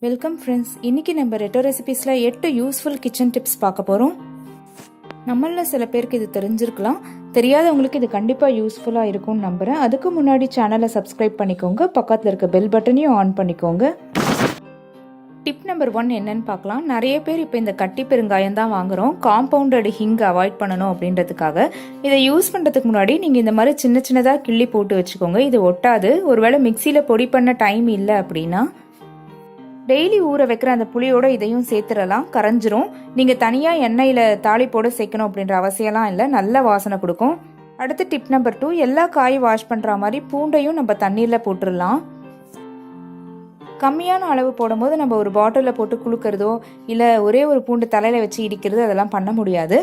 Welcome friends. இன்னைக்கு நம்ம ரெட்டோ ரெசிபீஸில் 8 useful kitchen tips பார்க்க போகிறோம். நம்மள சில பேருக்கு இது தெரிஞ்சிருக்கலாம், தெரியாதவங்களுக்கு இது கண்டிப்பாக யூஸ்ஃபுல்லாக இருக்கும்னு நம்புகிறேன். அதுக்கு முன்னாடி சேனலை சப்ஸ்கிரைப் பண்ணிக்கோங்க, பக்கத்தில் இருக்க பெல் பட்டனையும் ஆன் பண்ணிக்கோங்க. டிப் நம்பர் 1 என்னன்னு பார்க்கலாம். நிறைய பேர் இப்போ இந்த கட்டி பெருங்காயம் தான் வாங்குகிறோம், காம்பவுண்டட் ஹிங் அவாய்ட் பண்ணணும் அப்படின்றதுக்காக. இதை யூஸ் பண்ணுறதுக்கு முன்னாடி நீங்கள் இந்த மாதிரி சின்ன சின்னதாக கிள்ளி போட்டு வச்சுக்கோங்க. இது ஒட்டாது. ஒருவேளை மிக்சியில் பொடி பண்ண டைம் இல்லை அப்படின்னா டெய்லி ஊற வைக்கிற அந்த புளியோட இதையும் சேர்த்துடலாம், கரைஞ்சிரும். நீங்கள் தனியாக எண்ணெயில் தாளிப்போட சேர்க்கணும் அப்படின்ற அவசியம்லாம் இல்லை, நல்ல வாசனை கொடுக்கும். அடுத்து டிப் நம்பர் 2, எல்லா காயும் வாஷ் பண்ணுற மாதிரி பூண்டையும் நம்ம தண்ணீரில் போட்டுடலாம். கம்மியான அளவு போடும்போது நம்ம ஒரு பாட்டிலில் போட்டு குளுக்கிறதோ இல்லை ஒரே ஒரு பூண்டு தலையில் வச்சு இடிக்கிறது அதெல்லாம் பண்ண முடியாது.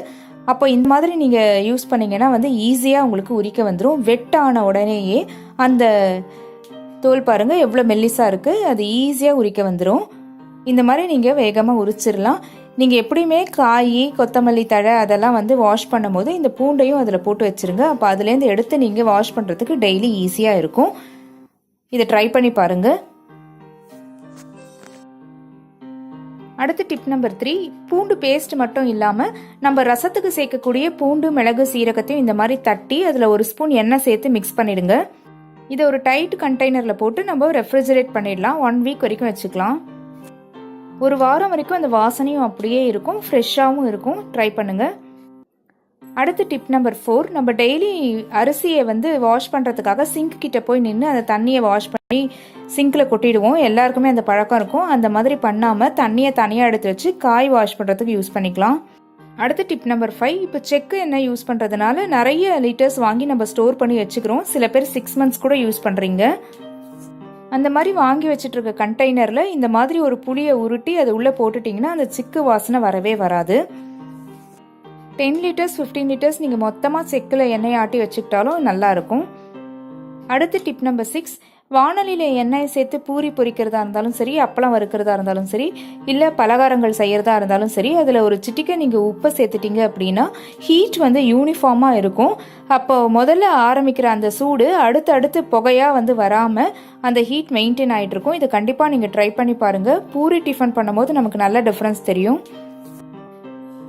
அப்போ இந்த மாதிரி நீங்கள் யூஸ் பண்ணிங்கன்னா ஈஸியாக உங்களுக்கு உரிக்க வந்துடும். வெட்டான உடனேயே அந்த தோல் பாருங்கள் எவ்வளோ மெல்லிஸாக இருக்குது, அது ஈஸியாக உரிக்க வந்துடும். இந்த மாதிரி நீங்கள் வேகமாக உரிச்சிடலாம். நீங்கள் எப்படியுமே காய் கொத்தமல்லி தழை அதெல்லாம் வாஷ் பண்ணும் போது இந்த பூண்டையும் அதில் போட்டு வச்சுருங்க. அப்போ அதுலேருந்து எடுத்து நீங்கள் வாஷ் பண்ணுறதுக்கு டெய்லி ஈஸியாக இருக்கும். இதை ட்ரை பண்ணி பாருங்கள். அடுத்து டிப் நம்பர் 3, பூண்டு பேஸ்ட் மட்டும் இல்லாமல் நம்ம ரசத்துக்கு சேர்க்கக்கூடிய பூண்டு மிளகு சீரகத்தையும் இந்த மாதிரி தட்டி அதில் ஒரு ஸ்பூன் எண்ணெய் சேர்த்து மிக்ஸ் பண்ணிடுங்க. இதை ஒரு டைட் கண்டெய்னரில் போட்டு நம்ம ரெஃப்ரிஜரேட் பண்ணிடலாம். 1 வீக் வரைக்கும் வச்சுக்கலாம். ஒரு வாரம் வரைக்கும் அந்த வாசனையும் அப்படியே இருக்கும், ஃப்ரெஷ்ஷாகவும் இருக்கும். ட்ரை பண்ணுங்கள். அடுத்து டிப் நம்பர் 4, நம்ம டெய்லி அரிசியை வாஷ் பண்ணுறதுக்காக சிங்க் கிட்ட போய் நின்று அந்த தண்ணியை வாஷ் பண்ணி சிங்கில் கொட்டிடுவோம். எல்லாருக்குமே அந்த பழக்கம் இருக்கும். அந்த மாதிரி பண்ணாமல் தண்ணியை தனியாக எடுத்து வச்சு காய் வாஷ் பண்ணுறதுக்கு யூஸ் பண்ணிக்கலாம். அடுத்த டிப் நம்பர் 5, இப்போ செக்கு எண்ணெய் யூஸ் பண்ணுறதுனால நிறைய லிட்டர்ஸ் வாங்கி நம்ம ஸ்டோர் பண்ணி வச்சுக்கிறோம். சில பேர் 6 மந்த்ஸ் கூட யூஸ் பண்ணுறீங்க. அந்த மாதிரி வாங்கி வச்சுட்டு இருக்க கண்டெய்னரில் இந்த மாதிரி ஒரு புளியை உருட்டி அதை உள்ளே போட்டுட்டிங்கன்னா அந்த சிக்கு வாசனை வரவே வராது. 10 லிட்டர்ஸ் 15 லிட்டர்ஸ் நீங்கள் மொத்தமாக செக்கில் எண்ணெய் ஆட்டி வச்சுக்கிட்டாலும் நல்லாயிருக்கும். அடுத்து டிப் நம்பர் 6, வானலியில் எண்ணெய் சேர்த்து பூரி பொரிக்கிறதா இருந்தாலும் சரி, அப்பளம் வறுக்கிறதா இருந்தாலும் சரி, இல்லை பலகாரங்கள் செய்கிறதா இருந்தாலும் சரி, அதில் ஒரு சிட்டிக்கை நீங்கள் உப்பை சேர்த்துட்டீங்க அப்படின்னா ஹீட் யூனிஃபார்மாக இருக்கும். அப்போ முதல்ல ஆரம்பிக்கிற அந்த சூடு அடுத்து புகையாக வராமல் அந்த ஹீட் மெயின்டைன் ஆகிட்டு இருக்கும். இதை கண்டிப்பாக நீங்கள் ட்ரை பண்ணி பாருங்கள். பூரி டிஃபன் பண்ணும்போது நமக்கு நல்ல டிஃப்ரென்ஸ் தெரியும்.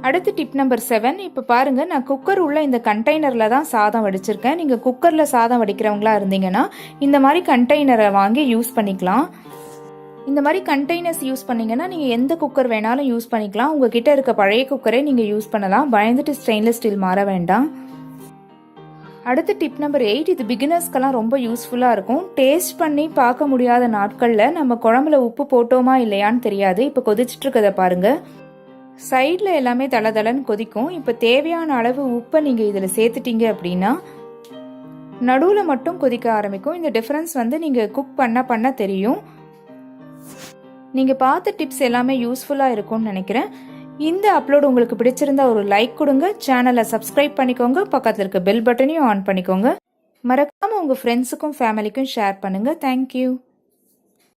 அடுத்து டிப் நம்பர் 7, இப்போ பாருங்கள், நான் குக்கர் உள்ள இந்த கண்டெய்னரில் தான் சாதம் வடிச்சிருக்கேன். நீங்கள் குக்கரில் சாதம் வடிக்கிறவங்களா இருந்தீங்கன்னா இந்த மாதிரி கண்டெய்னரை வாங்கி யூஸ் பண்ணிக்கலாம். இந்த மாதிரி கண்டெய்னர்ஸ் யூஸ் பண்ணிங்கன்னா நீங்கள் எந்த குக்கர் வேணாலும் யூஸ் பண்ணிக்கலாம். உங்ககிட்ட இருக்க பழைய குக்கரே நீங்கள் யூஸ் பண்ணலாம். பயந்துட்டு ஸ்டெயின்லெஸ் ஸ்டீல் மாற வேண்டாம். அடுத்து டிப் நம்பர் 8, இது பிகினர்ஸ்க்கெல்லாம் ரொம்ப யூஸ்ஃபுல்லாக இருக்கும். டேஸ்ட் பண்ணி பார்க்க முடியாத நாட்களில் நம்ம குழம்புல உப்பு போட்டோமா இல்லையான்னு தெரியாது. இப்போ கொதிச்சுட்டு இருக்கதை பாருங்கள், சைடில் எல்லாமே தளதளன்னு கொதிக்கும். இப்போ தேவையான அளவு உப்பை நீங்கள் இதில் சேர்த்துட்டீங்க அப்படின்னா நடுவில் மட்டும் கொதிக்க ஆரம்பிக்கும். இந்த டிஃப்ரென்ஸ் நீங்கள் குக் பண்ண தெரியும். நீங்கள் பார்த்த டிப்ஸ் எல்லாமே யூஸ்ஃபுல்லாக இருக்கும்னு நினைக்கிறேன். இந்த அப்லோடு உங்களுக்கு பிடிச்சிருந்தா ஒரு லைக் கொடுங்க, சேனலை சப்ஸ்கிரைப் பண்ணிக்கோங்க, பக்கத்தில் இருக்க பெல் பட்டனையும் ஆன் பண்ணிக்கோங்க. மறக்காமல் உங்கள் ஃப்ரெண்ட்ஸுக்கும் ஃபேமிலிக்கும் ஷேர் பண்ணுங்கள். தேங்க்யூ.